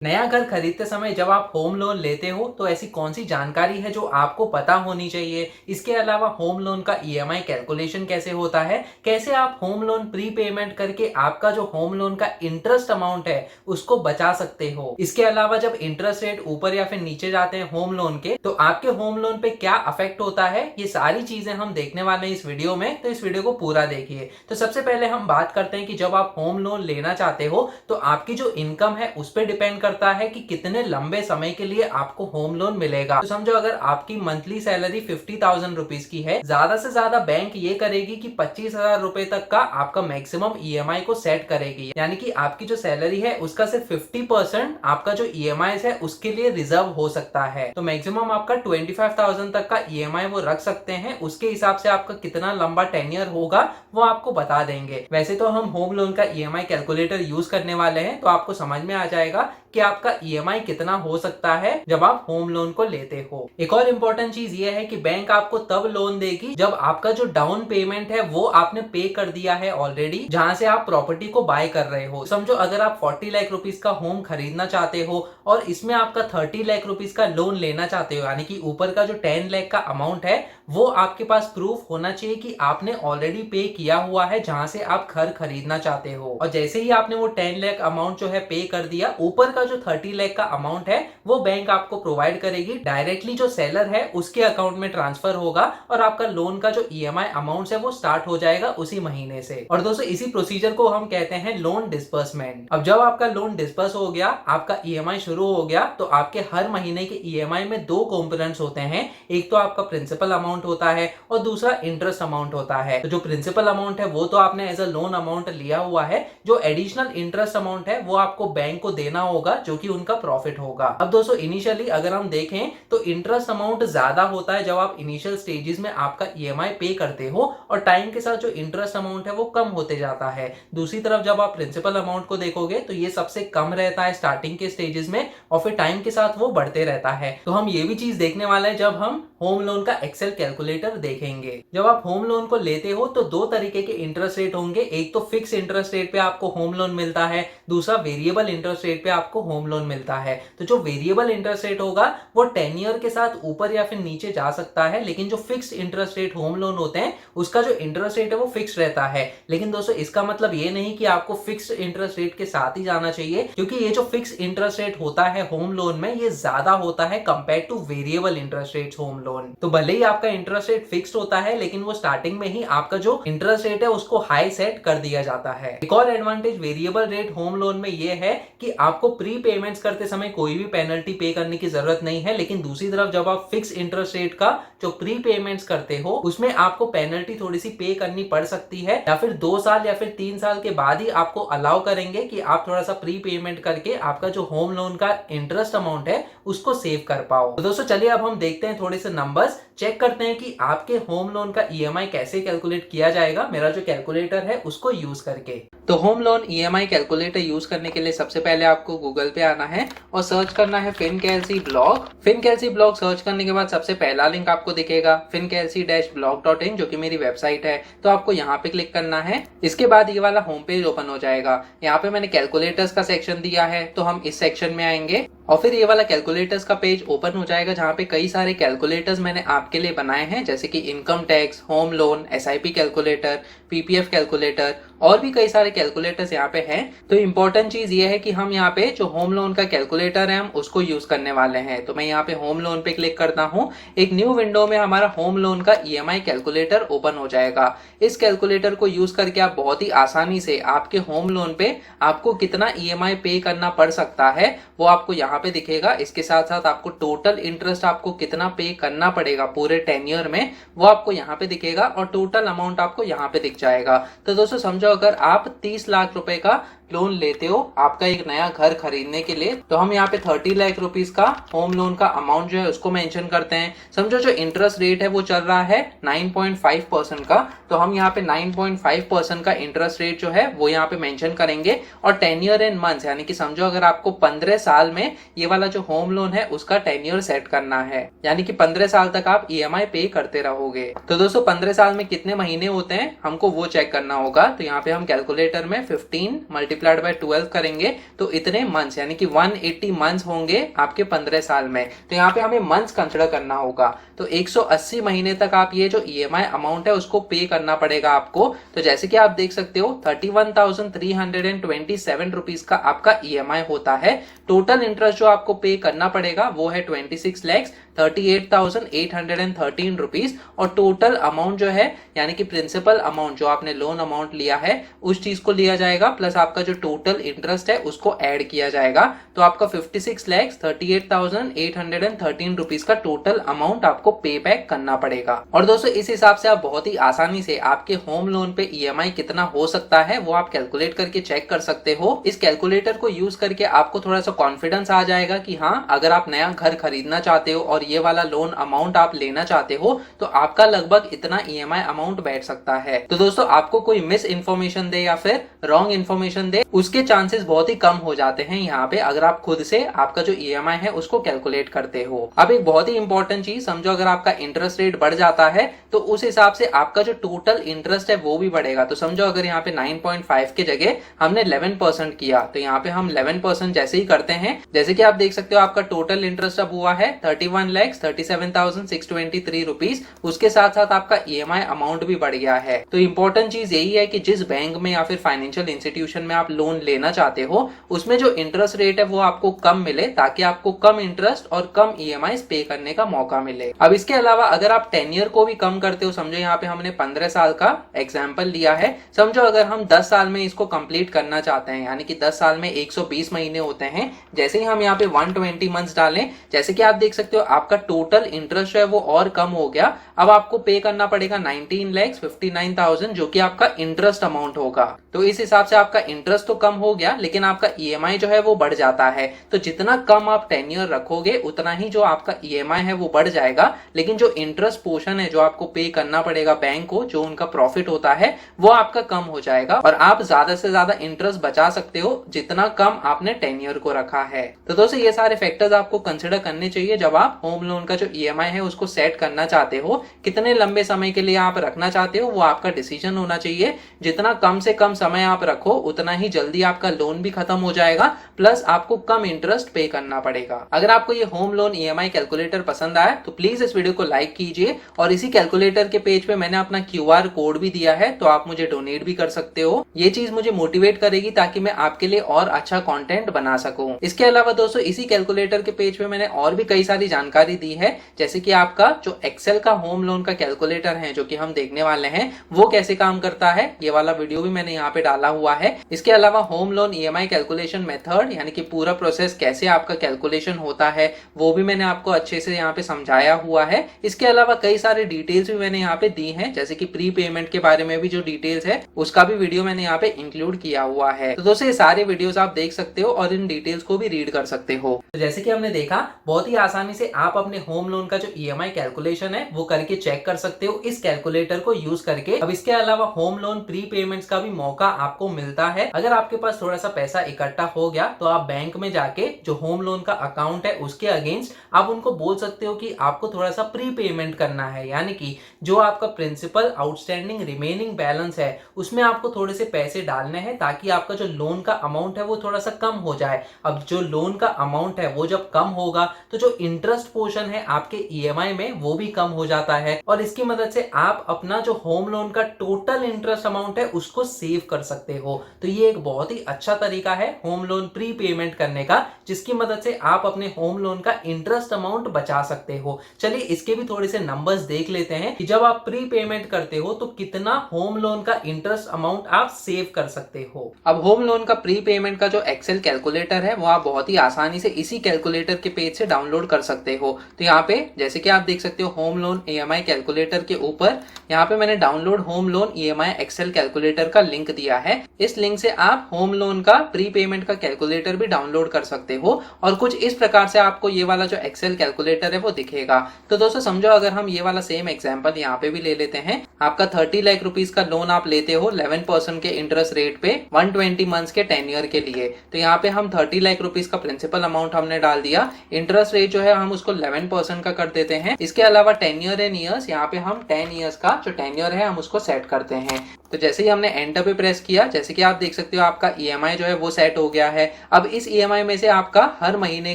नया घर खरीदते समय जब आप होम लोन लेते हो तो ऐसी कौन सी जानकारी है जो आपको पता होनी चाहिए। इसके अलावा होम लोन का ईएमआई कैलकुलेशन कैसे होता है, कैसे आप होम लोन प्री पेमेंट करके आपका जो होम लोन का इंटरेस्ट अमाउंट है उसको बचा सकते हो। इसके अलावा जब इंटरेस्ट रेट ऊपर या फिर नीचे जाते हैं होम लोन के, तो आपके होम लोन पे क्या अफेक्ट होता है, ये सारी चीजें हम देखने वाले हैं इस वीडियो में। तो इस वीडियो को पूरा देखिए। तो सबसे पहले हम बात करते हैं कि जब आप होम लोन लेना चाहते हो तो आपकी जो इनकम है उस पर डिपेंड करता है कि कितने लंबे समय के लिए आपको होम लोन मिलेगा। तो समझो अगर आपकी मंथली सैलरी 50,000 रुपीज की है, ज्यादा से ज्यादा बैंक ये करेगी कि 25,000 रुपए तक का आपका मैक्सिमम ईएमआई को सेट करेगी। यानी कि आपकी जो सैलरी है उसका सिर्फ 50% आपका जो ईएमआई है उसके लिए रिजर्व हो सकता है। तो मैक्सिमम आपका 25,000 तक का ईएमआई वो रख सकते हैं। उसके हिसाब से आपका कितना लंबा टेन्योर होगा वो आपको बता देंगे। वैसे तो हम होम लोन का ईएमआई कैलकुलेटर यूज करने वाले हैं, तो आपको समझ में आ जाएगा कि आपका ईएमआई कितना हो सकता है जब आप होम लोन को लेते हो। एक और इम्पोर्टेंट चीज ये है कि बैंक आपको तब लोन देगी जब आपका जो डाउन पेमेंट है वो आपने पे कर दिया है ऑलरेडी, जहां से आप प्रॉपर्टी को बाय कर रहे हो। समझो अगर आप 40 लाख रुपीज का होम खरीदना चाहते हो और इसमें आपका 30 लाख रुपीज का लोन लेना चाहते हो, यानी कि ऊपर का जो 10 लाख का अमाउंट है वो आपके पास प्रूफ होना चाहिए कि आपने ऑलरेडी पे किया हुआ है जहां से आप घर खरीदना चाहते हो। और जैसे ही आपने वो 10 लाख अमाउंट जो है पे कर दिया, ऊपर का जो 30 लाख का अमाउंट है वो बैंक आपको प्रोवाइड करेगी, डायरेक्टली जो सेलर है उसके अकाउंट में ट्रांसफर होगा और आपका लोन का जो ईएमआई अमाउंट है वो स्टार्ट हो जाएगा उसी महीने से। और दोस्तों इसी प्रोसीजर को हम कहते हैं लोन डिस्बर्समेंट। अब जब आपका लोन डिस्बर्स हो गया, आपका ईएमआई शुरू हो गया, तो आपके हर महीने के ईएमआई में दो कंपोनेंट्स होते हैं। एक तो आपका प्रिंसिपल अमाउंट होता है और दूसरा इंटरेस्ट अमाउंट होता है। तो जो प्रिंसिपल अमाउंट है वो तो आपने एज अ लोन अमाउंट लिया हुआ है, जो एडिशनल इंटरेस्ट अमाउंट है वो आपको बैंक को देना होगा, जो कि उनका प्रॉफिट होगा। अब दोस्तों इनिशियली अगर हम देखें तो इंटरेस्ट अमाउंट ज्यादा होता है जब आप इनिशियल स्टेजेस में आपका ईएमआई पे करते हो, और टाइम के साथ जो इंटरेस्ट अमाउंट है वो कम होते जाता है। दूसरी तरफ जब आप प्रिंसिपल अमाउंट को देखोगे तो ये सबसे कम रहता है स्टार्टिंग के स्टेजेस में, और फिर टाइम के साथ वो बढ़ते रहता है। तो हम ये भी चीज देखने वाले हैं जब हम होम लोन का एक्सेल कैलकुलेटर देखेंगे। जब आप होम लोन को लेते हो तो दो तरीके के इंटरेस्ट रेट होंगे। एक तो फिक्स इंटरेस्ट रेट पे आपको होम लोन मिलता है, दूसरा वेरिएबल इंटरेस्ट रेट पे आपको होम लोन मिलता है। तो जो वेरिएबल इंटरेस्ट रेट होगा वो 10 ईयर के साथ ऊपर या फिर नीचे जा सकता है, लेकिन जो fix interest rate home loan होते हैं उसका जो इंटरेस्ट रेट है वो फिक्स रहता है। लेकिन दोस्तों इसका मतलब ये नहीं कि आपको फिक्स इंटरेस्ट रेट के साथ ही जाना चाहिए, क्योंकि ये जो फिक्स इंटरेस्ट रेट होता है होम लोन में ये ज्यादा होता है compare two variable interest rate home loan. तो भले ही आपका इंटरेस्ट रेट फिक्स्ड होता है, लेकिन वो स्टार्टिंग में ही आपका जो इंटरेस्ट रेट है उसको हाई सेट कर दिया जाता है। एक और advantage variable rate home loan में ये है कि आपको प्री पेमेंट्स करते समय कोई भी पेनल्टी पे करने की जरूरत नहीं है। लेकिन दूसरी तरफ जब आप फिक्स इंटरेस्ट रेट का जो प्री पेमेंट्स करते हो उसमें आपको पेनल्टी थोड़ी सी पे करनी पड़ सकती है, या फिर 2 साल या फिर 3 साल के बाद ही आपको अलाउ करेंगे कि आप थोड़ा सा प्री पेमेंट करके आपका जो होम लोन का इंटरेस्ट अमाउंट है उसको सेव कर पाओ। तो दोस्तों चलिए अब हम देखते हैं थोड़े से नंबर्स, चेक करते हैं कि आपके होम लोन का ईएमआई कैसे कैलकुलेट किया जाएगा मेरा जो कैलकुलेटर है उसको यूज करके। तो home loan EMI calculator use करने के लिए सबसे पहले आपको गूगल पे आना है और सर्च करना है फिनकेल्सी ब्लॉग। फिनकेल्सी ब्लॉग सर्च करने के बाद सबसे पहला लिंक आपको दिखेगा fincalcy-blog.in, जो कि मेरी वेबसाइट है। तो आपको यहाँ पे क्लिक करना है। इसके बाद ये वाला होम पेज ओपन हो जाएगा। यहाँ पे मैंने कैलकुलेटर्स का सेक्शन दिया है, तो हम इस सेक्शन में आएंगे और फिर ये वाला कैलकुलेटर्स का पेज ओपन हो जाएगा, जहाँ पे कई सारे कैलकुलेटर्स मैंने आपके लिए बनाए हैं, जैसे कि income tax, home loan, SIP calculator, PPF calculator और भी कई सारे कैलकुलेटर्स यहाँ पे हैं। तो इंपॉर्टेंट चीज ये है कि हम यहाँ पे जो होम लोन का कैलकुलेटर है हम उसको यूज करने वाले हैं। तो मैं यहाँ पे होम लोन पे क्लिक करता हूँ। एक न्यू विंडो में हमारा होम लोन का ईएमआई कैलकुलेटर ओपन हो जाएगा। इस कैलकुलेटर को यूज करके आप बहुत ही आसानी से आपके होम लोन पे आपको कितना ईएमआई पे करना पड़ सकता है वो आपको यहाँ पे दिखेगा। इसके साथ साथ आपको टोटल इंटरेस्ट आपको कितना पे करना पड़ेगा पूरे टेन्योर में वो आपको यहाँ पे दिखेगा, और टोटल अमाउंट आपको यहाँ पे दिख जाएगा। तो दोस्तों समझो अगर आप 30 लाख रुपए का लोन लेते हो आपका एक नया घर खरीदने के लिए, तो हम यहाँ पे 30 लाख रुपीस का होम लोन का अमाउंट जो है उसको मेंशन करते हैं। समझो जो इंटरेस्ट रेट है वो चल रहा है 9.5% का, तो हम यहाँ पे 9.5% का इंटरेस्ट रेट जो है वो यहाँ पे मेंशन करेंगे, और टेन्योर इन मंथ्स, यानी कि समझो अगर आपको 15 साल में ये वाला जो होम लोन है उसका टेन्योर सेट करना है, यानी कि 15 साल तक आप ईएमआई पे करते रहोगे। तो दोस्तों 15 साल में कितने महीने होते हैं हमको वो चेक करना होगा। तो यहाँ पे हम कैलकुलेटर में 15 × मल्टीप्लाइड बाय 12 करेंगे तो इतने मंथ्स यानी कि 180 मंथ्स होंगे आपके 15 साल में। तो यहाँ पे हमें मंथ्स कंसिडर करना होगा। तो 180 महीने तक आप ये जो ईएमआई अमाउंट है उसको पे करना पड़ेगा आपको। तो जैसे कि आप देख सकते हो 31,327 रुपीज का आपका ईएमआई होता है। टोटल इंटरेस्ट जो आपको पे करना पड़ेगा वो है 26,38,813 रुपीज। और टोटल अमाउंट जो है यानी कि प्रिंसिपल अमाउंट जो आपने लोन अमाउंट लिया है उस चीज को लिया जाएगा, प्लस आपका जो टोटल इंटरेस्ट है उसको ऐड किया जाएगा। तो आपका 56,38,813 रुपीज का टोटल अमाउंट आपको पे बैक करना पड़ेगा। और दोस्तों इस हिसाब से आप बहुत ही आसानी से आपके होम लोन पे ईएमआई कितना हो सकता है वो आप कैलकुलेट करके चेक कर सकते हो। इस कैलकुलेटर को यूज करके आपको थोड़ा सा कॉन्फिडेंस आ जाएगा कि हाँ, अगर आप नया घर खरीदना चाहते हो और ये वाला लोन अमाउंट आप लेना चाहते हो तो आपका लगभग इतना ईएमआई अमाउंट बैठ सकता है। तो दोस्तों आपको कोई मिस इन्फॉर्मेशन दे या फिर रॉन्ग इन्फॉर्मेशन दे उसके चांसेस बहुत ही कम हो जाते हैं यहाँ पे, अगर आप खुद से आपका जो ईएमआई है उसको कैलकुलेट करते हो। अब एक बहुत ही इंपॉर्टेंट चीज समझो, अगर आपका इंटरेस्ट रेट बढ़ जाता है तो उस हिसाब से आपका जो टोटल इंटरेस्ट है वो भी बढ़ेगा। तो समझो अगर यहाँ पे 9.5 की जगह हमने 11% किया तो यहाँ पे हम 11% जैसे ही करते हैं, जैसे कि आप देख सकते हो आपका टोटल इंटरेस्ट अब हुआ है 31,37,623 रुपीज। उसके साथ साथ आपका ईएमआई अमाउंट भी बढ़ गया है। तो इंपॉर्टेंट चीज यही है कि जिस बैंक में या फिर फाइनेंशियल इंस्टीट्यूशन में आप लोन लेना चाहते हो उसमें जो इंटरेस्ट रेट है वो आपको कम मिले, ताकि आपको कम इंटरेस्ट और कम ईएमआई पे करने का मौका मिले। अब इसके अलावा अगर आप टेन्योर को भी कम करते हो, समझो यहाँ पे हमने 15 साल का एग्जाम्पल लिया है, समझो अगर हम 10 साल में इसको कंप्लीट करना चाहते हैं यानी कि 10 साल में 120 महीने होते हैं, जैसे ही हम यहाँ पे 120 मंथ्स डालें, जैसे कि आप देख सकते हो आपका टोटल इंटरेस्ट है वो और कम हो गया। अब आपको पे करना पड़ेगा 19,59,000 जो कि आपका इंटरेस्ट अमाउंट होगा। तो इस हिसाब से आपका इंटरेस्ट तो कम हो गया लेकिन आपका ईएमआई जो है वो बढ़ जाता है। तो जितना कम आप टेन्योर रखोगे उतना ही जो आपका ईएमआई है वो बढ़ जाएगा, लेकिन जो इंटरेस्ट पोर्शन है जो आपको पे करना पड़ेगा बैंक को, जो उनका प्रॉफिट होता है वो आपका कम हो जाएगा और आप ज्यादा से ज्यादा इंटरेस्ट बचा सकते हो जितना कम आपने टेन्योर को रखा है। तो दोस्तों ये सारे फैक्टर्स आपको कंसिडर करने चाहिए जब आप होम लोन का जो ईएमआई है उसको सेट करना चाहते हो। कितने लंबे समय के लिए आप रखना चाहते हो वो आपका डिसीजन होना चाहिए। जितना कम से कम समय आप रखो उतना ही जल्दी आपका लोन भी खत्म हो जाएगा, प्लस आपको कम इंटरेस्ट पे करना पड़ेगा। अगर आपको ये होम लोन ईएमआई कैलकुलेटर पसंद आया तो प्लीज इस वीडियो को लाइक कीजिए और इसी कैलकुलेटर के पेज पे मैंने अपना क्यूआर कोड भी दिया है, तो आप मुझे डोनेट भी कर सकते हो। ये चीज मुझे मोटिवेट करेगी ताकि मैं आपके लिए और अच्छा कंटेंट बना सकूं। इसके अलावा दोस्तों इसी कैलकुलेटर के पेज पे मैंने और भी कई सारी जानकारी दी है, जैसे कि आपका जो एक्सेल का होम लोन का कैलकुलेटर है जो कि हम देखने वाले हैं वो कैसे काम करता है, ये वाला वीडियो भी मैंने यहाँ पे डाला हुआ है। इसके अलावा home loan EMI calculation method यानी कि पूरा प्रोसेस कैसे आपका कैलकुलेशन होता है वो भी मैंने आपको अच्छे से यहाँ पे समझाया हुआ है। इसके अलावा कई सारे डिटेल्स भी मैंने यहाँ पे दी हैं, जैसे कि प्री पेमेंट के बारे में भी जो डिटेल्स है उसका भी वीडियो मैंने यहाँ पे इंक्लूड किया हुआ है। तो दोस्तों ये सारे वीडियोस आप देख सकते हो और इन डिटेल्स को भी रीड कर सकते हो। तो जैसे कि हमने देखा बहुत ही आसानी से आप अपने होम लोन का जो ईएमआई कैलकुलेशन है वो करके चेक कर सकते हो इस कैलकुलेटर को यूज करके। अब इसके अलावा होम लोन प्री पेमेंट्स का भी मौका आपको मिलता है। अगर आपके पास थोड़ा सा पैसा इकट्ठा हो गया तो आप बैंक में जाके जो होम लोन का अकाउंट है उसके अगेंस्ट आप उनको बोल सकते हो कि आपको थोड़ा सा प्री पेमेंट करना है, यानी कि जो आपका प्रिंसिपल आउटस्टैंडिंग रिमेनिंग बैलेंस है उसमें आपको थोड़े से पैसे डालने हैं ताकि आपका जो लोन का अमाउंट है वो थोड़ा सा कम हो जाए। अब जो लोन का अमाउंट है वो जब कम होगा तो जो इंटरेस्ट पोर्शन है आपके ईएमआई में वो भी कम हो जाता है और इसकी मदद से आप अपना जो होम लोन का टोटल इंटरेस्ट अमाउंट है उसको सेव कर सकते हो। तो ये एक बहुत ही अच्छा तरीका है होम लोन प्री पेमेंट करने का, जिसकी मदद से आप अपने होम लोन का इंटरेस्ट अमाउंट बचा सकते हो। चलिए इसके भी थोड़े से नंबर्स देख लेते हैं कि जब आप प्री पेमेंट करते हो तो कितना होम लोन का इंटरेस्ट अमाउंट आप सेव कर सकते हो। अब होम लोन का प्री पेमेंट का जो एक्सेल कैलकुलेटर है वो आप बहुत ही आसानी से इसी कैलकुलेटर के पेज से डाउनलोड कर सकते हो। तो यहाँ पे जैसे कि आप देख सकते हो होम लोन ईएमआई कैलकुलेटर के ऊपर यहाँ पे मैंने download home loan EMI excel calculator का लिंक दिया है। इस लिंक से आप होम लोन का प्री पेमेंट का कैलकुलेटर भी डाउनलोड कर सकते हो और कुछ इस प्रकार से आपको ये वाला जो एक्सेल कैलकुलेटर है वो दिखेगा। तो दोस्तों समझो अगर हम ये वाला सेम एग्जांपल यहाँ पे भी ले लेते हैं, आपका 30 लाख रुपीस का लोन आप लेते हो 11% के इंटरेस्ट रेट पे 120 मंथ्स के टेन्योर के लिए। तो यहाँ पे हम 30 लाख रुपीस का प्रिंसिपल अमाउंट हमने डाल दिया, इंटरेस्ट रेट जो है हम उसको 11% का कर देते हैं। इसके अलावा टेन्योर एंड ईयर्स, यहाँ पे हम 10 ईयर्स का जो टेन्योर है हम उसको सेट करते हैं। तो जैसे ही हमने एंटर पे प्रेस किया, जैसे कि आप देख सकते हो आपका ईएमआई जो है वो सेट हो गया है। अब इस ईएमआई में से आपका हर महीने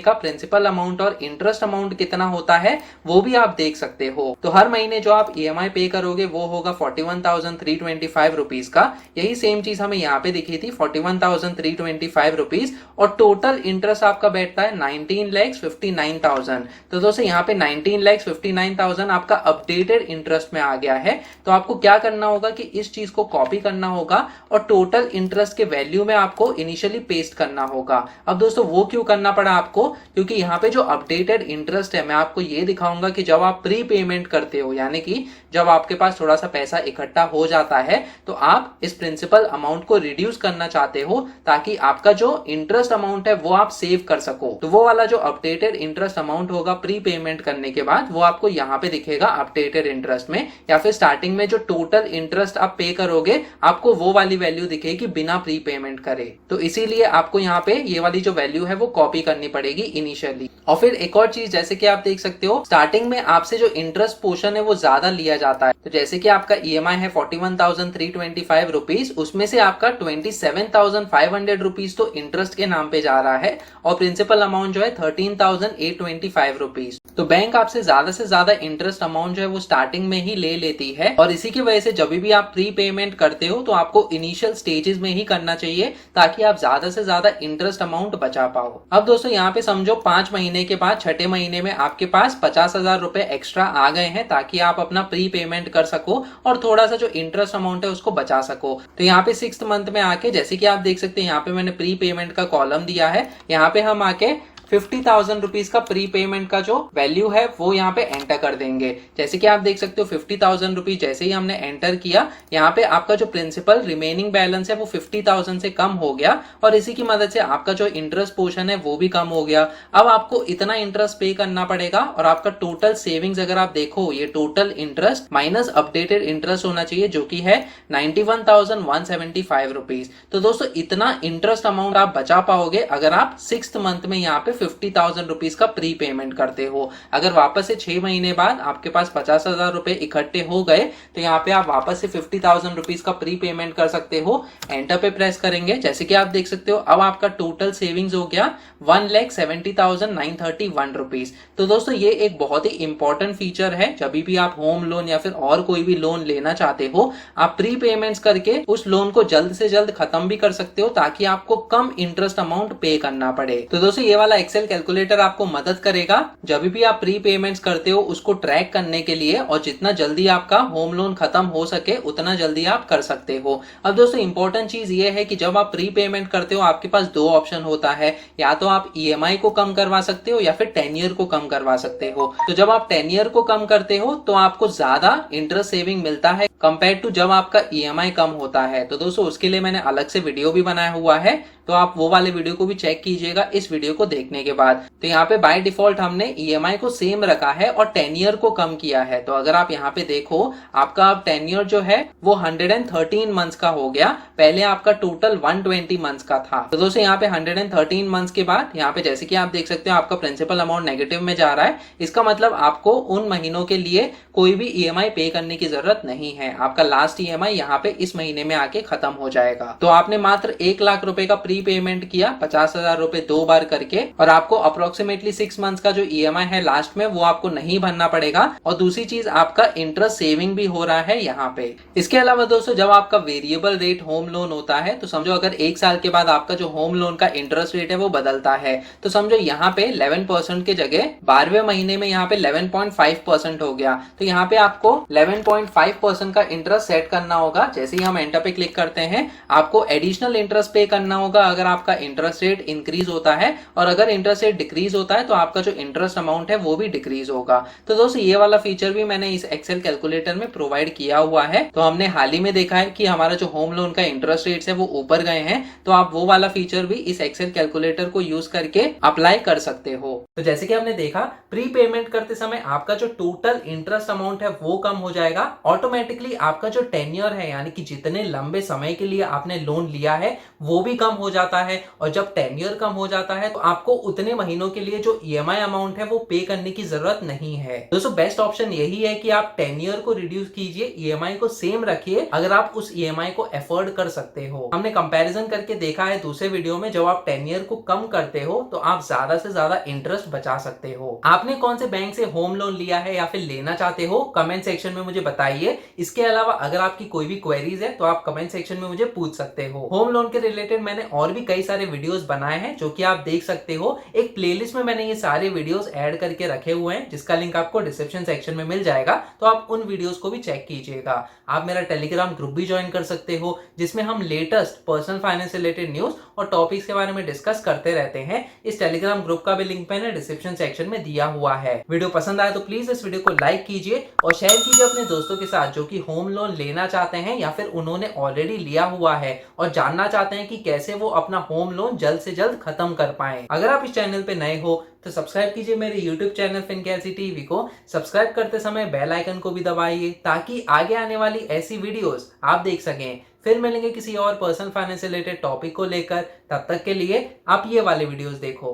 का प्रिंसिपल अमाउंट और इंटरेस्ट अमाउंट कितना होता है वो भी आप देख सकते हो। तो हर महीने जो आप ईएमआई पे करोगे वो होगा 41,325 रुपीज का। यही सेम चीज हमें यहाँ पे दिखी थी 41,325 रुपीज, और टोटल इंटरेस्ट आपका बैठता है 19,59,000। तो दोस्तों यहाँ पे 19,59,000 आपका अपडेटेड इंटरेस्ट में आ गया है। तो आपको क्या करना होगा कि इस चीज को कॉपी करना होगा और टोटल इंटरेस्ट के वैल्यू में आपको इनिशियली पेस्ट करना होगा। अब दोस्तों वो क्यों करना पड़ा आपको, क्योंकि यहाँ पे जो अपडेटेड इंटरेस्ट है मैं आपको ये दिखाऊंगा कि जब आप प्री पेमेंट करते हो, यानी कि जब आपके पास थोड़ा सा पैसा इकट्ठा हो जाता है तो आप इस प्रिंसिपल अमाउंट को रिड्यूस करना चाहते हो ताकि आपका जो इंटरेस्ट अमाउंट है वो आप सेव कर सको। तो वो वाला जो अपडेटेड इंटरेस्ट अमाउंट होगा प्री पेमेंट करने के बाद वो आपको यहाँ पे दिखेगा अपडेटेड इंटरेस्ट में, या फिर स्टार्टिंग में जो टोटल इंटरेस्ट आप पे करोगे आपको वो वाली वैल्यू दिखेगी बिना प्री पेमेंट करे। तो इसीलिए आपको यहाँ पे ये वाली जो वैल्यू है वो कॉपी करनी पड़ेगी इनिशियली। और फिर एक और चीज, जैसे कि आप देख सकते हो स्टार्टिंग में आपसे जो इंटरेस्ट पोर्शन है वो ज्यादा लिया जाता है। तो जैसे कि आपका ईएमआई है 41,325 रुपीज, उसमें से आपका 27,500 रुपीज तो इंटरेस्ट के नाम पे जा रहा है और प्रिंसिपल अमाउंट जो है 13,825 रुपीज। तो बैंक आपसे ज्यादा इंटरेस्ट अमाउंट जो है वो स्टार्टिंग में ही ले लेती है, और इसी की वजह से जब भी आप प्री पेमेंट करते हो तो आपको इनिशियल स्टेजेस में ही करना चाहिए ताकि आप ज्यादा से ज्यादा इंटरेस्ट अमाउंट बचा पाओ। अब दोस्तों यहाँ पे समझो 5 महीने के बाद छठे महीने में आपके पास 50,000 रुपए एक्स्ट्रा आ गए हैं ताकि आप अपना प्री पेमेंट कर सको और थोड़ा सा जो इंटरेस्ट अमाउंट है उसको बचा सको। तो यहाँ पे 6th मंथ में आके, जैसे कि आप देख सकते हैं यहाँ पे मैंने प्री पेमेंट का कॉलम दिया है, यहाँ पे हम आके 50,000 रुपीज का प्री पेमेंट का जो वैल्यू है वो यहाँ पे एंटर कर देंगे। जैसे कि आप देख सकते हो 50,000 रुपीज जैसे ही हमने एंटर किया, यहाँ पे आपका जो प्रिंसिपल रिमेनिंग बैलेंस है वो 50,000 से कम हो गया और इसी की मदद से आपका जो इंटरेस्ट पोर्शन है वो भी कम हो गया। अब आपको इतना इंटरेस्ट पे करना पड़ेगा और आपका टोटल सेविंग्स अगर आप देखो ये total interest minus updated interest होना चाहिए जो कि है 91,175 रुपीज। तो दोस्तों इतना इंटरेस्ट अमाउंट आप बचा पाओगे अगर आप 6th मंथ में यहाँ पे 50,000 रुपीज का प्री पेमेंट करते हो। अगर वापस से 6 महीने बाद आपके पास 50,000 रुपए इकट्ठे हो गए तो यहाँ पे आप वापस से 50,000 रुपीज का प्री पेमेंट कर सकते हो। एंटर पे प्रेस करेंगे, जैसे कि आप देख सकते हो अब आपका टोटल सेविंग्स हो गया 1,70,931 रुपीज। तो दोस्तों ये एक बहुत ही इंपॉर्टेंट फीचर है, जब भी आप होम लोन या फिर और कोई भी लोन लेना चाहते हो आप प्री पेमेंट्स करके उस लोन को जल्द से जल्द खत्म भी कर सकते हो ताकि आपको कम इंटरेस्ट अमाउंट पे करना पड़े। तो दोस्तों ये वाला एक्सेल कैलकुलेटर आपको मदद करेगा जब भी आप प्री पेमेंट्स करते हो उसको ट्रैक करने के लिए, और जितना जल्दी आपका होम लोन खत्म हो सके उतना जल्दी आप कर सकते हो। अब दोस्तों इंपॉर्टेंट चीज ये है कि जब आप प्री पेमेंट करते हो आपके पास 2 ऑप्शन होता है, या तो आप ईएमआई को कम करवा सकते हो या फिर टेन्योर को कम करवा सकते हो। तो जब आप टेन्योर को कम करते हो तो आपको ज्यादा इंटरेस्ट सेविंग मिलता है कंपेयर टू जब आपका ईएमआई कम होता है। तो दोस्तों उसके लिए मैंने अलग से वीडियो भी बनाया हुआ है, तो आप वो वाले वीडियो को भी चेक कीजिएगा इस वीडियो को देखने के बाद। तो यहाँ पे बाय डिफॉल्ट हमने ईएमआई को सेम रखा है और टेन्योर को कम किया है। तो अगर आप यहाँ पे देखो आपका अब टेन्योर जो है वो 113 मंथ्स का हो गया, पहले आपका टोटल 120 मंथ्स का था। तो दोस्तों यहाँ पे 113 मंथ्स के बाद यहाँ पे जैसे कि आप देख सकते हो आपका प्रिंसिपल अमाउंट नेगेटिव में जा रहा है। इसका मतलब आपको उन महीनों के लिए कोई भी ईएमआई पे करने की जरूरत नहीं है। आपका लास्ट ईएमआई यहाँ पे इस महीने में आके खत्म हो जाएगा। तो आपने मात्र 1 लाख रुपए का प्री पेमेंट किया 50,000 रुपए 2 बार करके, और आपको अप्रोक्सीमेटली 6 मंथ्स का जो ईएमआई है लास्ट में वो आपको नहीं भरना पड़ेगा। और दूसरी चीज आपका इंटरेस्ट सेविंग भी हो रहा है यहाँ पे। इसके अलावा दोस्तों जब आपका वेरिएबल रेट होम लोन होता है तो समझो अगर 1 साल के बाद आपका जो होम लोन का इंटरेस्ट रेट है वो बदलता है, तो समझो यहाँ पे 11% के जगह 12वें महीने में यहाँ पे 11.5% हो गया। तो यहाँ पे आपको 11.5% का इंटरेस्ट सेट करना होगा। जैसे ही हम एंटर पे क्लिक करते हैं आपको एडिशनल इंटरेस्ट पे करना होगा अगर आपका इंटरेस्ट रेट इंक्रीज होता है, और अगर इंटरेस्ट रेट डिक्रीज होता है तो आपका जो इंटरेस्ट अमाउंट है वो भी डिक्रीज होगा। तो दोस्तों ये वाला फीचर भी मैंने इस एक्सेल कैलकुलेटर में प्रोवाइड किया हुआ है। तो हमने हाल ही में देखा है कि हमारा जो होम लोन का इंटरेस्ट रेट्स है वो ऊपर गए हैं, तो आप वो वाला फीचर भी इस एक्सेल कैलकुलेटर को यूज करके अप्लाई कर सकते हो। तो जैसे कि हमने देखा प्री पेमेंट करते समय आपका जो टोटल इंटरेस्ट अमाउंट है वो कम हो जाएगा, ऑटोमेटिकली आपका जो टेन्योर है यानी कि जितने लंबे समय के लिए आपने लोन लिया है वो भी कम हो जाता है और जब टेन्योर कम हो जाता है तो आपको उतने महीनों के लिए जो ईएमआई अमाउंट है वो पे करने की जरूरत नहीं है। दोस्तों बेस्ट ऑप्शन यही है कि आप टेन्योर को रिड्यूस कीजिए, ईएमआई को सेम रखिए अगर आप उस ईएमआई को अफोर्ड कर सकते हो। हमने कंपैरिजन करके देखा है दूसरे वीडियो में, जब आप टेन्योर को कम करते हो तो आप ज्यादा से ज्यादा इंटरेस्ट बचा सकते हो। आपने कौन से बैंक से होम लोन लिया है या फिर लेना चाहते हो कमेंट सेक्शन में मुझे बताइए। इसके अलावा अगर आपकी कोई भी क्वेरीज है तो आप कमेंट सेक्शन में मुझे पूछ सकते हो। होम लोन के रिलेटेड मैंने और भी कई सारे वीडियोस बनाए हैं जो कि आप देख सकते हो। एक प्लेलिस्ट में मैंने ये सारे वीडियोस ऐड करके रखे हुए हैं जिसका लिंक आपको डिस्क्रिप्शन सेक्शन में मिल जाएगा, तो आप उन वीडियोस को भी चेक कीजिएगा। आप मेरा टेलीग्राम ग्रुप भी ज्वाइन कर सकते हो जिसमें हम लेटेस्ट पर्सनल फाइनेंस से रिलेटेड न्यूज और टॉपिक्स के बारे में डिस्कस करते रहते हैं। इस टेलीग्राम ग्रुप का भी लिंक मैंने डिस्क्रिप्शन सेक्शन में दिया हुआ है। वीडियो पसंद आए तो प्लीज इस वीडियो को लाइक कीजिए और शेयर कीजिए अपने दोस्तों के साथ जो कि होम लोन लेना चाहते हैं या फिर उन्होंने ऑलरेडी लिया हुआ है और जानना चाहते हैं कि कैसे वो अपना होम लोन जल्द से जल्द खत्म कर पाए। अगर आप इस चैनल पे नए हो तो सब्सक्राइब कीजिए मेरे YouTube चैनल फिनकेसी टीवी को। सब्सक्राइब करते समय बेल आइकन को भी दबाइए ताकि आगे आने वाली ऐसी वीडियोस आप देख सकें। फिर मिलेंगे किसी और पर्सनल फाइनेंस से रिलेटेड टॉपिक को लेकर, तब तक के लिए आप ये वाले वीडियोस देखो।